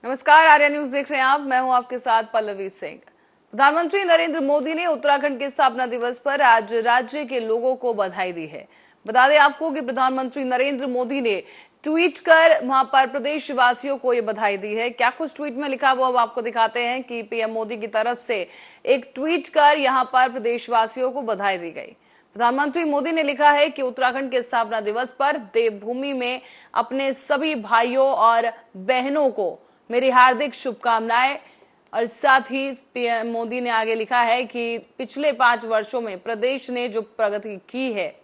नमस्कार, आर्या न्यूज देख रहे हैं आप। मैं हूं आपके साथ पल्लवी सिंह। प्रधानमंत्री नरेंद्र मोदी ने उत्तराखंड के स्थापना दिवस पर आज राज्य के लोगों को बधाई दी है। बता दें आपको कि प्रधानमंत्री नरेंद्र मोदी ने ट्वीट कर वहां पर प्रदेश वासियों को ये बधाई दी है। क्या कुछ ट्वीट में लिखा वो अब आपको दिखाते हैं कि पीएम मोदी की तरफ से एक ट्वीट कर यहां पर प्रदेशवासियों को बधाई दी गई। प्रधानमंत्री मोदी ने लिखा है कि उत्तराखंड के स्थापना दिवस पर देवभूमि में अपने सभी भाइयों और बहनों को मेरी हार्दिक शुभकामनाएं। और साथ ही पीएम मोदी ने आगे लिखा है कि पिछले 5 वर्षों में प्रदेश ने जो प्रगति की है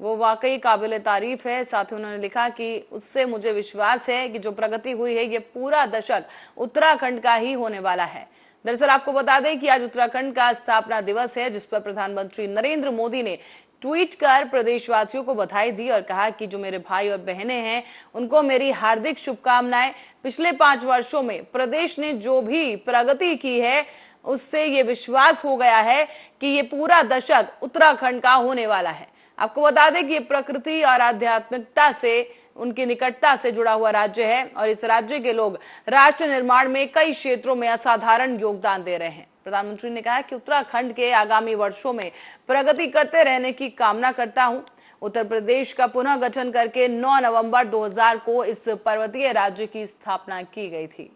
वो वाकई काबिल तारीफ है। साथ ही उन्होंने लिखा कि उससे मुझे विश्वास है कि जो प्रगति हुई है ये पूरा दशक उत्तराखंड का ही होने वाला है। दरअसल आपको बता दें कि आज उत्तराखंड का स्थापना दिवस है, जिस पर प्रधानमंत्री नरेंद्र मोदी ने ट्वीट कर प्रदेशवासियों को बधाई दी और कहा कि जो मेरे भाई और बहनें हैं उनको मेरी हार्दिक शुभकामनाएं। पिछले 5 वर्षों में प्रदेश ने जो भी प्रगति की है उससे ये विश्वास हो गया है कि ये पूरा दशक उत्तराखंड का होने वाला है। आपको बता दें कि ये प्रकृति और आध्यात्मिकता से उनकी निकटता से जुड़ा हुआ राज्य है और इस राज्य के लोग राष्ट्र निर्माण में कई क्षेत्रों में असाधारण योगदान दे रहे हैं। प्रधानमंत्री ने कहा कि उत्तराखंड के आगामी वर्षों में प्रगति करते रहने की कामना करता हूं। उत्तर प्रदेश का पुनः गठन करके 9 नवंबर 2000 को इस पर्वतीय राज्य की स्थापना की गई थी।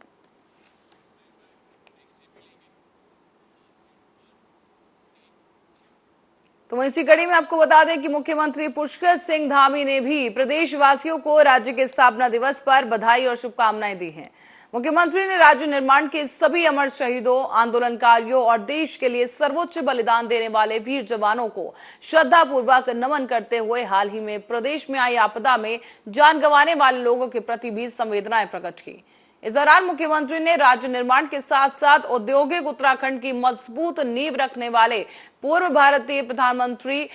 तो इसी कड़ी में आपको बता दें कि मुख्यमंत्री पुष्कर सिंह धामी ने भी प्रदेशवासियों को राज्य के स्थापना दिवस पर बधाई और शुभकामनाएं दी हैं। मुख्यमंत्री ने राज्य निर्माण के सभी अमर शहीदों, आंदोलनकारियों और देश के लिए सर्वोच्च बलिदान देने वाले वीर जवानों को श्रद्धापूर्वक नमन करते हुए हाल ही में प्रदेश में आई आपदा में जान गंवाने वाले लोगों के प्रति भी संवेदनाएं प्रकट की। इस दौरान मुख्यमंत्री ने राज्य निर्माण के साथ साथ औद्योगिक उत्तराखंड की मजबूत नींव रखने वाले पूर्व भारतीय प्रधानमंत्री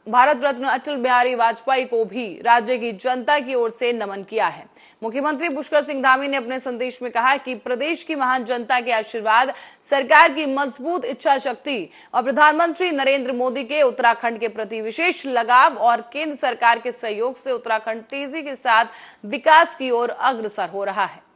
भारत रत्न अटल बिहारी वाजपेयी को भी राज्य की जनता की ओर से नमन किया है। मुख्यमंत्री पुष्कर सिंह धामी ने अपने संदेश में कहा कि प्रदेश की महान जनता के आशीर्वाद, सरकार की मजबूत इच्छा शक्ति और प्रधानमंत्री नरेंद्र मोदी के उत्तराखंड के प्रति विशेष लगाव और केंद्र सरकार के सहयोग से उत्तराखंड तेजी के साथ विकास की ओर अग्रसर हो रहा है।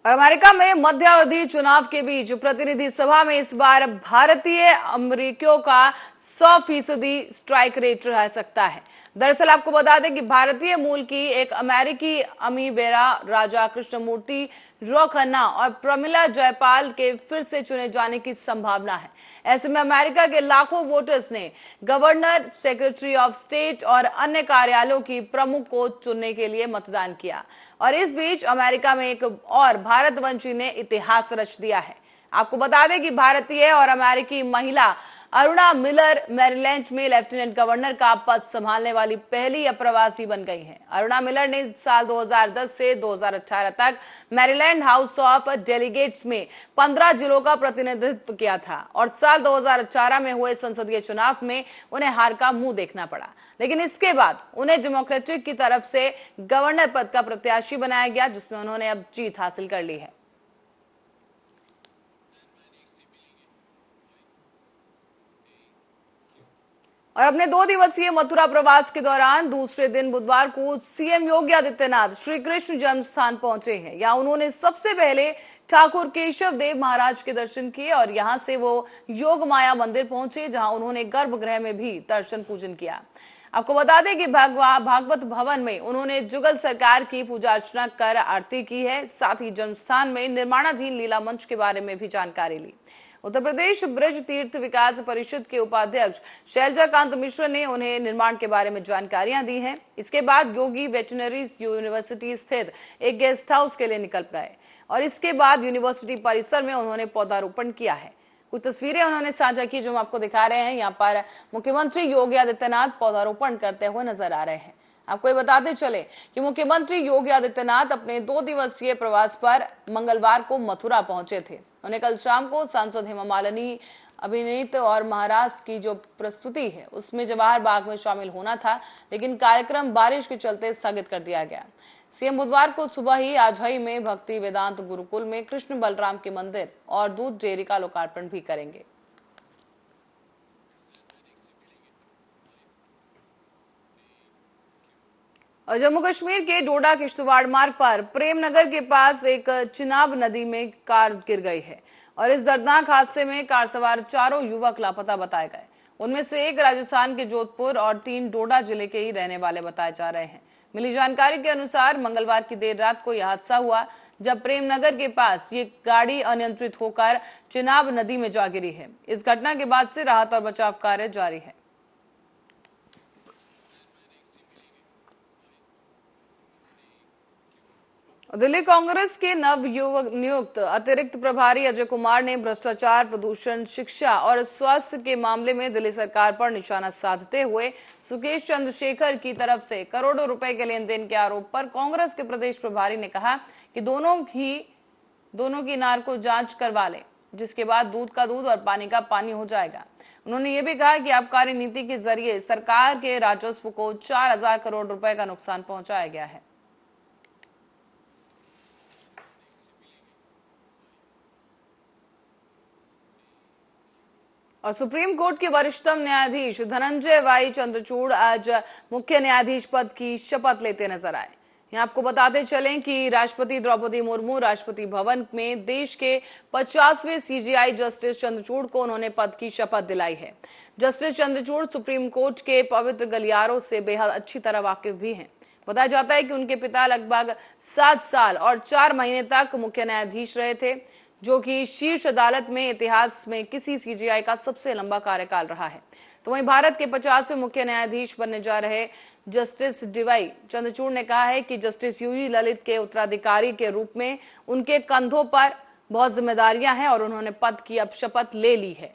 और अमेरिका में मध्यावधि चुनाव के बीच प्रतिनिधि सभा में इस बार भारतीय अमेरिकियों का 100% स्ट्राइक रेट रह सकता है। दरअसल आपको बता दें कि भारतीय मूल की एक अमेरिकी अमीबेरा राजा कृष्णमूर्ति रॉ खन्ना और प्रमिला जयपाल के फिर से चुने जाने की संभावना है। ऐसे में अमेरिका के लाखों वोटर्स ने गवर्नर, सेक्रेटरी ऑफ स्टेट और अन्य कार्यालयों की प्रमुख को चुनने के लिए मतदान किया। और इस बीच अमेरिका में एक और भारतवंशी ने इतिहास रच दिया है। आपको बता दें कि भारतीय और अमेरिकी महिला अरुणा मिलर मैरीलैंड में लेफ्टिनेंट गवर्नर का पद संभालने वाली पहली अप्रवासी बन गई हैं। अरुणा मिलर ने साल 2010 से 2018 तक मैरीलैंड हाउस ऑफ डेलीगेट्स में 15 जिलों का प्रतिनिधित्व किया था और साल 2018 में हुए संसदीय चुनाव में उन्हें हार का मुंह देखना पड़ा। लेकिन इसके बाद उन्हें डेमोक्रेटिक की तरफ से गवर्नर पद का प्रत्याशी बनाया गया, जिसमें उन्होंने अब जीत हासिल कर ली है। और अपने 2 दिवसीय मथुरा प्रवास के दौरान दूसरे दिन बुधवार को सीएम योगी आदित्यनाथ श्री कृष्ण जन्म स्थान पहुंचे हैं। यहाँ उन्होंने सबसे पहले ठाकुर केशव देव महाराज के दर्शन किए और यहां से वो योग माया मंदिर पहुंचे, जहां उन्होंने गर्भगृह में भी दर्शन पूजन किया। आपको बता दें कि भागवत भवन में उन्होंने जुगल सरकार की पूजा अर्चना कर आरती की है। साथ ही जन्मस्थान में निर्माणाधीन लीला मंच के बारे में भी जानकारी ली। उत्तर प्रदेश ब्रज तीर्थ विकास परिषद के उपाध्यक्ष शैलजाकांत मिश्र ने उन्हें निर्माण के बारे में जानकारियां दी हैं। इसके बाद योगी वेटरनरी यूनिवर्सिटी स्थित एक गेस्ट हाउस के लिए निकल गए और इसके बाद यूनिवर्सिटी परिसर में उन्होंने पौधारोपण किया है। कुछ तस्वीरें उन्होंने साझा की जो हम आपको दिखा रहे हैं। यहाँ पर मुख्यमंत्री योगी आदित्यनाथ पौधारोपण करते हुए नजर आ रहे हैं। आपको ये बताते चले कि मुख्यमंत्री योगी आदित्यनाथ अपने 2 दिवसीय प्रवास पर मंगलवार को मथुरा पहुंचे थे। उन्हें कल शाम को सांसद हेमा मालिनी अभिनीत और महाराज की जो प्रस्तुति है उसमें जवाहर बाग में शामिल होना था, लेकिन कार्यक्रम बारिश के चलते स्थगित कर दिया गया। सीएम बुधवार को सुबह ही आजई में भक्ति वेदांत गुरुकुल में कृष्ण बलराम के मंदिर और दूध डेयरी का लोकार्पण भी करेंगे। और जम्मू कश्मीर के डोडा किश्तवाड़ मार्ग पर प्रेमनगर के पास एक चिनाब नदी में कार गिर गई है और इस दर्दनाक हादसे में कार सवार 4 युवक लापता बताए गए। उनमें से एक राजस्थान के जोधपुर और 3 डोडा जिले के ही रहने वाले बताए जा रहे हैं। मिली जानकारी के अनुसार मंगलवार की देर रात को यह हादसा हुआ जब प्रेमनगर के पास ये गाड़ी अनियंत्रित होकर चिनाब नदी में जा गिरी है। इस घटना के बाद से राहत और बचाव कार्य जारी है। दिल्ली कांग्रेस के नव नियुक्त अतिरिक्त प्रभारी अजय कुमार ने भ्रष्टाचार, प्रदूषण, शिक्षा और स्वास्थ्य के मामले में दिल्ली सरकार पर निशाना साधते हुए सुकेश चंद्रशेखर की तरफ से करोड़ों रुपए के लेन देन के आरोप पर कांग्रेस के प्रदेश प्रभारी ने कहा कि दोनों की नार्को जांच करवा लें, जिसके बाद दूध का दूध और पानी का पानी हो जाएगा। उन्होंने ये भी कहा कि आबकारी नीति के जरिए सरकार के राजस्व को 4000 करोड़ रुपए का नुकसान पहुंचाया गया है। और सुप्रीम कोर्ट के वरिष्ठतम न्यायाधीश धनंजय वाई चंद्रचूड़ आज मुख्य न्यायाधीश पद की शपथ लेते नजर आए। यहाँ आपको बताते चलें कि राष्ट्रपति द्रौपदी मुर्मू राष्ट्रपति भवन में देश के 50वें सीजेआई जस्टिस चंद्रचूड़ को उन्होंने पद की शपथ दिलाई है। जस्टिस चंद्रचूड़ सुप्रीम कोर्ट के पवित्र गलियारों से बेहद अच्छी तरह वाकिफ भी हैं। बताया जाता है कि उनके पिता लगभग 7 साल और 4 महीने तक मुख्य न्यायाधीश रहे थे, जो कि शीर्ष अदालत में इतिहास में किसी सीजेआई का सबसे लंबा कार्यकाल रहा है। तो वहीं भारत के 50वें मुख्य न्यायाधीश बनने जा रहे जस्टिस डीवाई चंद्रचूड़ ने कहा है कि जस्टिस यूयू ललित के उत्तराधिकारी के रूप में उनके कंधों पर बहुत जिम्मेदारियां हैं और उन्होंने पद की अब शपथ ले ली है।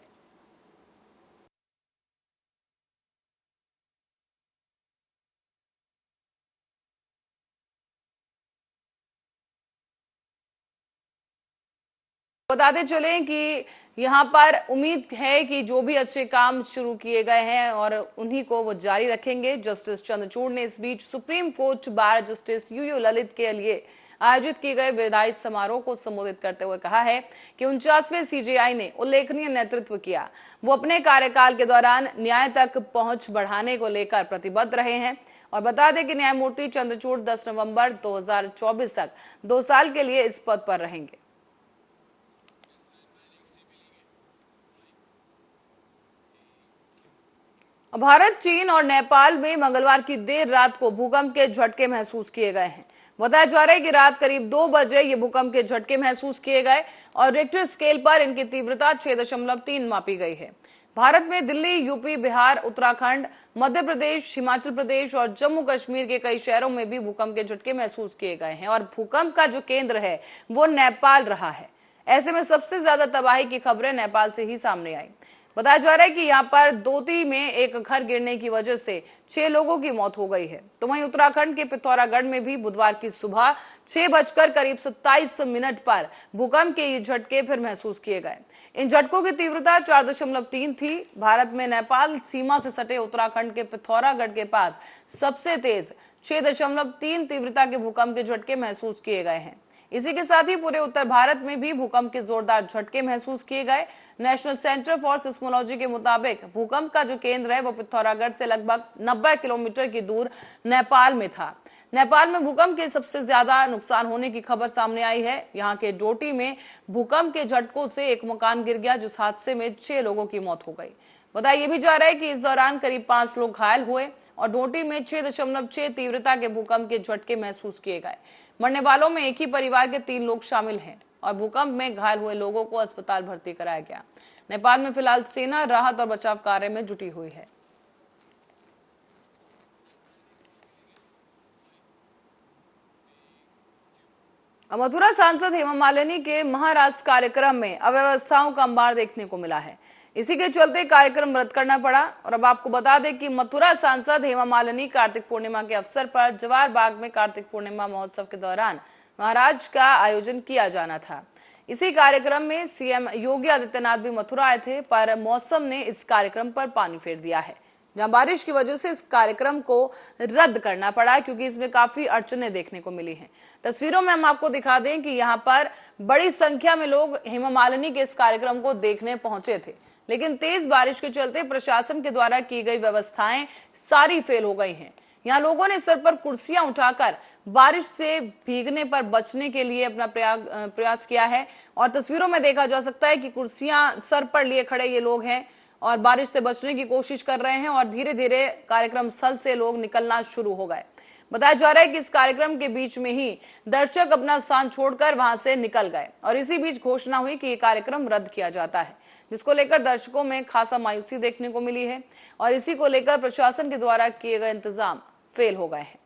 बताते चलें कि यहाँ पर उम्मीद है कि जो भी अच्छे काम शुरू किए गए हैं और उन्हीं को वो जारी रखेंगे। जस्टिस चंद्रचूड़ ने इस बीच supreme court bar justice U U Lalit के लिए आयोजित किए गए विदाई समारोह को संबोधित करते हुए कहा है कि 49वें सीजेआई ने उल्लेखनीय नेतृत्व किया। वो अपने कार्यकाल के दौरान न्याय तक पहुंच बढ़ाने को लेकर प्रतिबद्ध रहे हैं। और बता दें कि न्यायमूर्ति चंद्रचूड़ 10 नवंबर 2024 तक 2 साल के लिए इस पद पर रहेंगे। भारत, चीन और नेपाल में मंगलवार की देर रात को भूकंप के झटके महसूस किए गए हैं। बताया जा रहा है कि रात करीब 2 बजे ये भूकंप के झटके महसूस किए गए और रिक्टर स्केल पर इनकी तीव्रता 6.3 मापी गई है। भारत में दिल्ली, यूपी, बिहार, उत्तराखंड, मध्य प्रदेश, हिमाचल प्रदेश और जम्मू कश्मीर के कई शहरों में भी भूकंप के झटके महसूस किए गए हैं और भूकंप का जो केंद्र है वो नेपाल रहा है। ऐसे में सबसे ज्यादा तबाही की खबरें नेपाल से ही सामने आई। बताया जा रहा है कि यहाँ पर दोती में एक घर गिरने की वजह से 6 लोगों की मौत हो गई है। तो वहीं उत्तराखंड के पिथौरागढ़ में भी बुधवार की सुबह 6:27 पर भूकंप के ये झटके फिर महसूस किए गए। इन झटकों की तीव्रता 4.3 थी। भारत में नेपाल सीमा से सटे उत्तराखंड के पिथौरागढ़ के पास सबसे तेज 6.3 तीव्रता के भूकंप के झटके महसूस किए गए हैं। इसी के साथ ही पूरे उत्तर भारत में भी भूकंप के जोरदार झटके महसूस किए गए। नेशनल सेंटर फॉर सिस्मोलॉजी के मुताबिक भूकंप का जो केंद्र है वो पिथौरागढ़ से लगभग 90 किलोमीटर की दूर नेपाल में था। नेपाल में भूकंप के सबसे ज्यादा नुकसान होने की खबर सामने आई है। यहाँ के डोटी में भूकंप के झटकों से एक मकान गिर गया, जिस हादसे में 6 लोगों की मौत हो गई। बताया ये भी जा रहा है कि इस दौरान करीब 5 लोग घायल हुए और डोटी में 6.6 तीव्रता के भूकंप के झटके महसूस किए गए। मरने वालों में एक ही परिवार के 3 लोग शामिल हैं और भूकंप में घायल हुए लोगों को अस्पताल भर्ती कराया गया। नेपाल में फिलहाल सेना राहत और बचाव कार्य में जुटी हुई है। मथुरा सांसद हेमा मालिनी के महाराष्ट्र कार्यक्रम में अव्यवस्थाओं का अंबार देखने को मिला है। इसी के चलते कार्यक्रम रद्द करना पड़ा। और अब आपको बता दें कि मथुरा सांसद हेमा मालिनी कार्तिक पूर्णिमा के अवसर पर जवाहर बाग में कार्तिक पूर्णिमा महोत्सव के दौरान महाराज का आयोजन किया जाना था। इसी कार्यक्रम में सीएम योगी आदित्यनाथ भी मथुरा आए थे, पर मौसम ने इस कार्यक्रम पर पानी फेर दिया है, जहां बारिश की वजह से इस कार्यक्रम को रद्द करना पड़ा, क्योंकि इसमें काफी अड़चनें देखने को मिली हैं। तस्वीरों में हम आपको दिखा दें कि यहाँ पर बड़ी संख्या में लोग हेमा मालिनी के इस कार्यक्रम को देखने पहुंचे थे, लेकिन तेज बारिश के चलते प्रशासन के द्वारा की गई व्यवस्थाएं सारी फेल हो गई हैं। यहाँ लोगों ने सर पर कुर्सियां उठाकर बारिश से भीगने पर बचने के लिए अपना प्रयास किया है और तस्वीरों में देखा जा सकता है कि कुर्सियां सर पर लिए खड़े ये लोग हैं और बारिश से बचने की कोशिश कर रहे हैं और धीरे धीरे कार्यक्रम स्थल से लोग निकलना शुरू हो गए। बताया जा रहा है कि इस कार्यक्रम के बीच में ही दर्शक अपना स्थान छोड़कर वहां से निकल गए और इसी बीच घोषणा हुई कि ये कार्यक्रम रद्द किया जाता है, जिसको लेकर दर्शकों में खासा मायूसी देखने को मिली है और इसी को लेकर प्रशासन के द्वारा किए गए इंतजाम फेल हो गए हैं।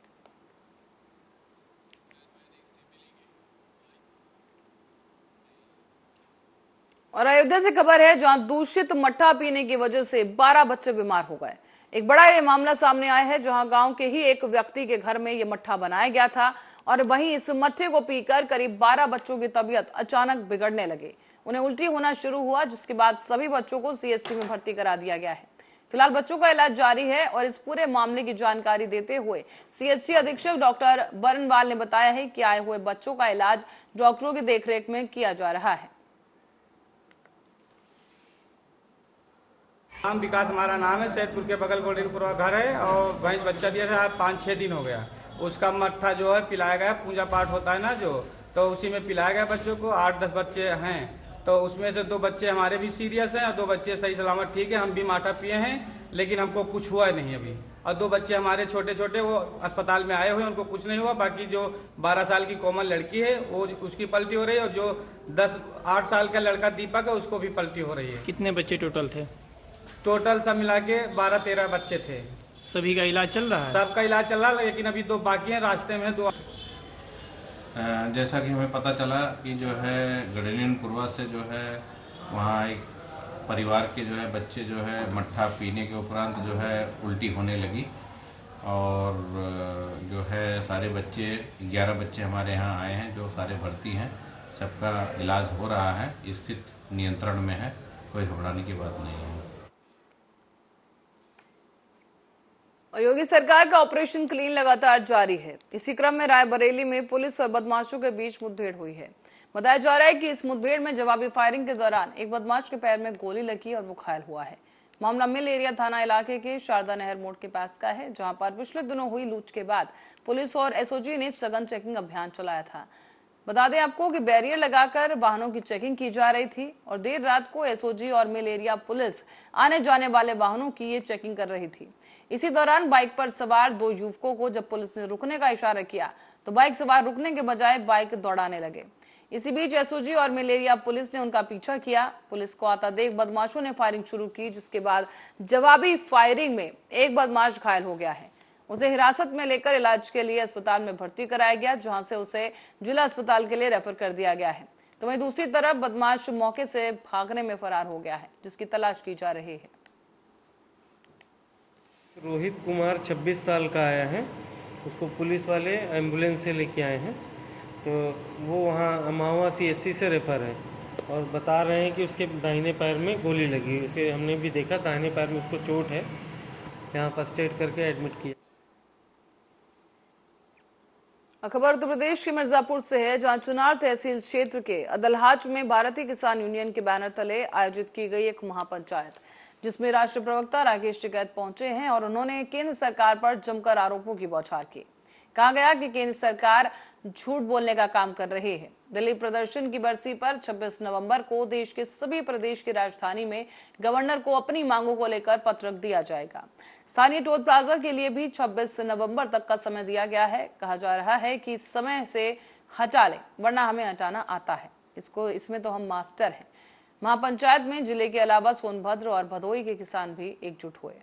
और अयोध्या से खबर है, जहां दूषित मट्ठा पीने की वजह से 12 बच्चे बीमार हो गए। एक बड़ा ये मामला सामने आया है, जहां गांव के ही एक व्यक्ति के घर में ये मट्ठा बनाया गया था और वहीं इस मट्ठे को पीकर करीब 12 बच्चों की तबीयत अचानक बिगड़ने लगी। उन्हें उल्टी होना शुरू हुआ, जिसके बाद सभी बच्चों को सीएचसी में भर्ती करा दिया गया है। फिलहाल बच्चों का इलाज जारी है और इस पूरे मामले की जानकारी देते हुए सीएचसी अधीक्षक डॉक्टर बरनवाल ने बताया है कि आए हुए बच्चों का इलाज डॉक्टरों की देखरेख में किया जा रहा है। नाम विकास हमारा नाम है, सैदपुर के बगल गोल्डनपुरा घर है और भैंस बच्चा दिया था 5-6 दिन हो गया। उसका मट्ठा जो है पिलाया गया, पूजा पाठ होता है ना जो, तो उसी में पिलाया गया बच्चों को। 8-10 बच्चे हैं, तो उसमें से 2 बच्चे हमारे भी सीरियस हैं और 2 बच्चे सही सलामत ठीक है। हम भी माठा पिए हैं लेकिन हमको कुछ हुआ नहीं अभी, और 2 बच्चे हमारे छोटे छोटे वो अस्पताल में आए हुए, उनको कुछ नहीं हुआ। बाकी जो 12 साल की कोमल लड़की है वो उसकी पलटी हो रही है और जो 8 साल का लड़का दीपक है उसको भी पलटी हो रही है। कितने बच्चे टोटल थे? टोटल सब मिला के 12-13 बच्चे थे। सभी का इलाज चल रहा है? सबका इलाज चल रहा है, लेकिन अभी 2 बाकी हैं, रास्ते में 2। जैसा कि हमें पता चला कि जो है गढ़लिनपुरवा से जो है वहाँ एक परिवार के जो है बच्चे जो है मट्ठा पीने के उपरांत जो है उल्टी होने लगी और जो है सारे बच्चे 11 बच्चे हमारे यहाँ आए हैं जो सारे भर्ती हैं। सबका इलाज हो रहा है, स्थिति नियंत्रण में है, कोई घबराने की बात नहीं है। और योगी सरकार का ऑपरेशन क्लीन लगातार जारी है। इसी क्रम में रायबरेली में पुलिस और बदमाशों के बीच मुठभेड़ हुई है। बताया जा रहा है कि इस मुठभेड़ में जवाबी फायरिंग के दौरान एक बदमाश के पैर में गोली लगी और वो घायल हुआ है। मामला मिल एरिया थाना इलाके के शारदा नहर मोड़ के पास का है, जहां पर पिछले दिनों हुई लूट के बाद पुलिस और एसओजी ने सघन चेकिंग अभियान चलाया था। बता दें आपको कि बैरियर लगाकर वाहनों की चेकिंग की जा रही थी और देर रात को एसओजी और मिल एरिया पुलिस आने जाने वाले वाहनों की ये चेकिंग कर रही थी। इसी दौरान बाइक पर सवार 2 युवकों को जब पुलिस ने रुकने का इशारा किया तो बाइक सवार रुकने के बजाय बाइक दौड़ाने लगे। इसी बीच एसओजी और मिल एरिया पुलिस ने उनका पीछा किया। पुलिस को आता देख बदमाशों ने फायरिंग शुरू की, जिसके बाद जवाबी फायरिंग में एक बदमाश घायल हो गया है। उसे हिरासत में लेकर इलाज के लिए अस्पताल में भर्ती कराया गया, जहां से उसे जिला अस्पताल के लिए रेफर कर दिया गया है। तो वहीं दूसरी तरफ बदमाश मौके से भागने में फरार हो गया है, जिसकी तलाश की जा रही है। रोहित कुमार 26 साल का आया है, उसको पुलिस वाले एम्बुलेंस से लेके आए हैं, तो वो वहाँ अमावा सीएचसी से रेफर है और बता रहे हैं कि उसके दाहिने पैर में गोली लगी। उसके हमने भी देखा दाहिने पैर में उसको चोट है, यहाँ फर्स्ट एड करके एडमिट किया। खबर उत्तर प्रदेश के मिर्जापुर से है, जहां चुनार तहसील क्षेत्र के अदलहाच में भारतीय किसान यूनियन के बैनर तले आयोजित की गई एक महापंचायत, जिसमें राष्ट्रीय प्रवक्ता राकेश टिकैत पहुंचे हैं और उन्होंने केंद्र सरकार पर जमकर आरोपों की बौछार की। कहा गया कि केंद्र सरकार झूठ बोलने का काम कर रही है। दिल्ली प्रदर्शन की बरसी पर 26 नवंबर को देश के सभी प्रदेश की राजधानी में गवर्नर को अपनी मांगों को लेकर पत्र रख दिया जाएगा। स्थानीय टोल प्लाजा के लिए भी 26 नवंबर तक का समय दिया गया है। कहा जा रहा है कि इस समय से हटा लें, वरना हमें हटाना आता है। इसमें तो हम मास्टर हैं। महापंचायत में जिले के अलावा सोनभद्र और भदोही के किसान भी एकजुट हुए।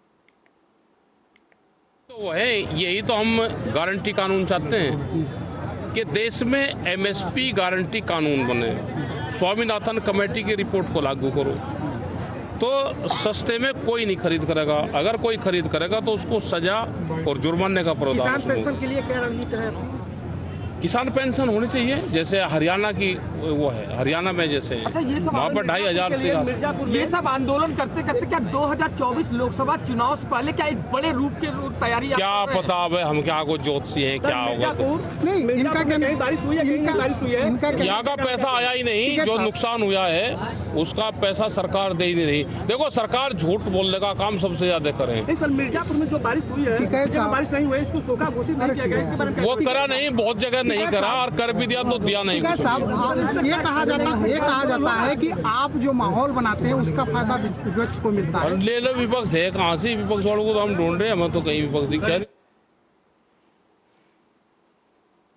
तो वो है, यही तो हम गारंटी कानून चाहते हैं कि देश में एमएसपी गारंटी कानून बने। स्वामीनाथन कमेटी की रिपोर्ट को लागू करो तो सस्ते में कोई नहीं खरीद करेगा। अगर कोई खरीद करेगा तो उसको सजा और जुर्माने का प्रावधान। किसान पेंशन के लिए क्या रणनीति है? किसान पेंशन होनी चाहिए, जैसे हरियाणा की वो है, हरियाणा में जैसे अच्छा, ये सब वहाँ पर 2,500 मिर्जापुर ये सब आंदोलन करते करते क्या 2024 लोकसभा चुनाव से पहले क्या एक बड़े रूप के तैयारी क्या पता अब हम क्या को ज्योतिषी हैं, क्या होगा तो इनका बारिश हुई है, यहाँ का पैसा आया ही नहीं, जो नुकसान हुआ है उसका पैसा सरकार दे ही नहीं रही। देखो सरकार झूठ बोलने का काम सबसे ज्यादा करे। सर मिर्जापुर में जो बारिश हुई है, बारिश नहीं हुई, इसको सूखा घोषित नहीं किया गया, इसके बारे में वो करा नहीं, बहुत जगह नहीं करा, और कर भी दिया तो दिया नहीं कुछ। साहब ये कहा जाता है कि आप जो माहौल बनाते हैं उसका फायदा विपक्ष को मिलता है। ले लो विपक्ष है कहाँ से, विपक्ष वालों को तो हम ढूंढ रहे हैं, हमें तो कहीं विपक्ष दिख रहा।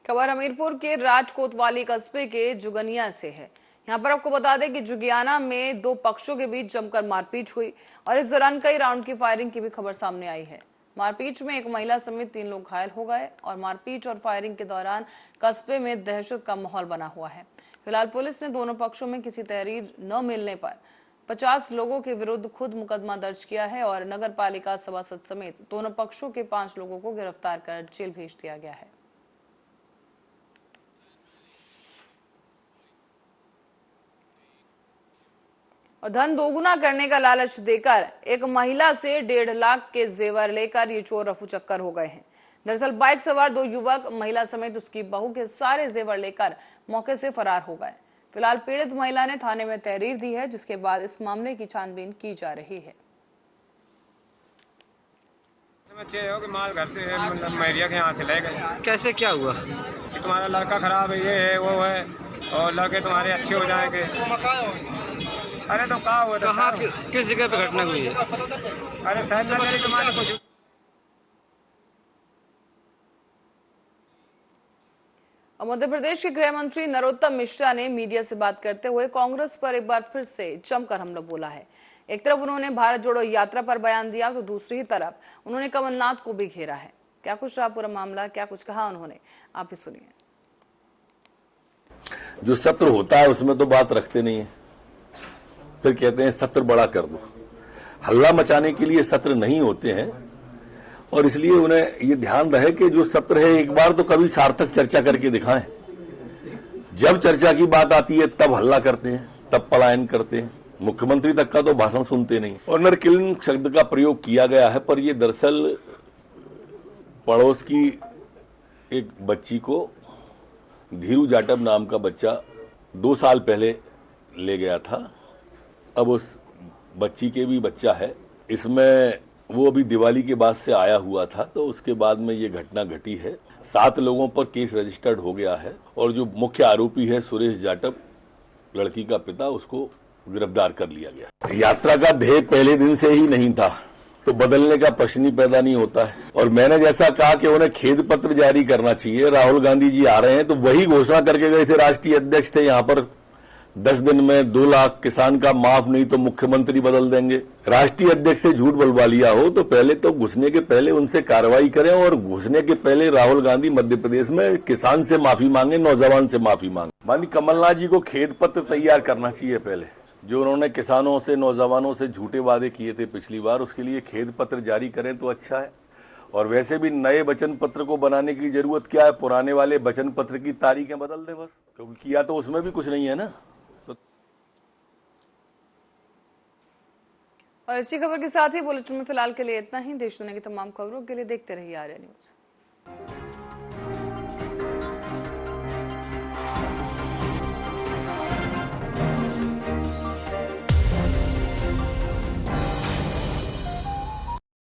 खबर हमीरपुर के राजकोतवाली कस्बे के जुगनिया से है। यहाँ पर आपको बता दें कि जुगियाना में दो पक्षों के बीच जमकर मारपीट हुई और इस दौरान कई राउंड की फायरिंग की भी खबर सामने आई है। मारपीट में एक महिला समेत 3 लोग घायल हो गए और मारपीट और फायरिंग के दौरान कस्बे में दहशत का माहौल बना हुआ है। फिलहाल पुलिस ने दोनों पक्षों में किसी तहरीर न मिलने पर 50 लोगों के विरुद्ध खुद मुकदमा दर्ज किया है और नगर पालिका सभासद समेत दोनों पक्षों के 5 लोगों को गिरफ्तार कर जेल भेज दिया गया है। और धन दोगुना करने का लालच देकर एक महिला से 1.5 लाख के जेवर लेकर ये चोर रफू चक्कर हो गए हैं। दरअसल बाइक सवार 2 युवक महिला समेत उसकी बहू के सारे जेवर लेकर मौके से फरार हो गए। फिलहाल पीड़ित महिला ने थाने में तहरीर दी है, जिसके बाद इस मामले की छानबीन की जा रही है। माल घर से मैरिया के यहाँ से ले गए। कैसे क्या हुआ? कि तुम्हारा लड़का खराब है, ये है वो है, और लड़के तुम्हारे अच्छे हो जाएंगे। अरे तो कहाँ हुआ था? कहाँ किस जगह पे घटना हुई है? अरे शायद तुम्हारे कुछ। मध्य प्रदेश के गृह मंत्री नरोत्तम मिश्रा ने मीडिया से बात करते हुए कांग्रेस पर एक बार फिर से जमकर हमला बोला है। एक तरफ उन्होंने भारत जोड़ो यात्रा पर बयान दिया, तो दूसरी तरफ उन्होंने कमलनाथ को भी घेरा है। क्या कुछ रहा पूरा मामला, क्या कुछ कहा उन्होंने, आप ही सुनिए। जो सत्र होता है उसमें तो बात रखते नहीं है, फिर कहते हैं सत्र बड़ा कर दो। हल्ला मचाने के लिए सत्र नहीं होते हैं और इसलिए उन्हें ये ध्यान रहे कि जो सत्र है एक बार तो कभी सार्थक चर्चा करके दिखाएं। जब चर्चा की बात आती है तब हल्ला करते हैं, तब पलायन करते हैं। मुख्यमंत्री तक का तो भाषण सुनते नहीं। ऑनर किलिंग शब्द का प्रयोग किया गया है, पर यह दरअसल पड़ोस की एक बच्ची को, धीरू जाटव नाम का बच्चा 2 साल पहले ले गया था। अब उस बच्ची के भी बच्चा है। इसमें वो अभी दिवाली के बाद से आया हुआ था, तो उसके बाद में ये घटना घटी है। 7 लोगों पर केस रजिस्टर्ड हो गया है और जो मुख्य आरोपी है सुरेश जाटव, लड़की का पिता, उसको गिरफ्तार कर लिया गया। यात्रा का ध्येय पहले दिन से ही नहीं था, तो बदलने का प्रश्न ही पैदा नहीं होता है। और मैंने जैसा कहा कि उन्हें खेद पत्र जारी करना चाहिए। राहुल गांधी जी आ रहे हैं तो वही घोषणा करके गए थे, राष्ट्रीय अध्यक्ष थे यहाँ पर, 10 दिन में 2 लाख किसान का माफ, नहीं तो मुख्यमंत्री बदल देंगे। राष्ट्रीय अध्यक्ष से झूठ बोलवा हो तो पहले तो घुसने के पहले उनसे कार्रवाई करें और घुसने के पहले राहुल गांधी मध्य प्रदेश में किसान से माफी मांगे, नौजवान से माफी मांगे। माननीय कमलनाथ जी को खेद पत्र तैयार करना चाहिए पहले। जो उन्होंने किसानों से, नौजवानों से झूठे वादे किए थे पिछली बार, उसके लिए खेद पत्र जारी करें तो अच्छा है। और वैसे भी नए वचन पत्र को बनाने की जरूरत क्या है, पुराने वाले वचन पत्र की तारीखें बदल दें बस, क्योंकि किया तो उसमें भी कुछ नहीं है ना। और इसी खबर के साथ ही बुलेटिन में फिलहाल के लिए इतना ही। देश दुनिया की तमाम खबरों के लिए देखते रहिए आर्या न्यूज।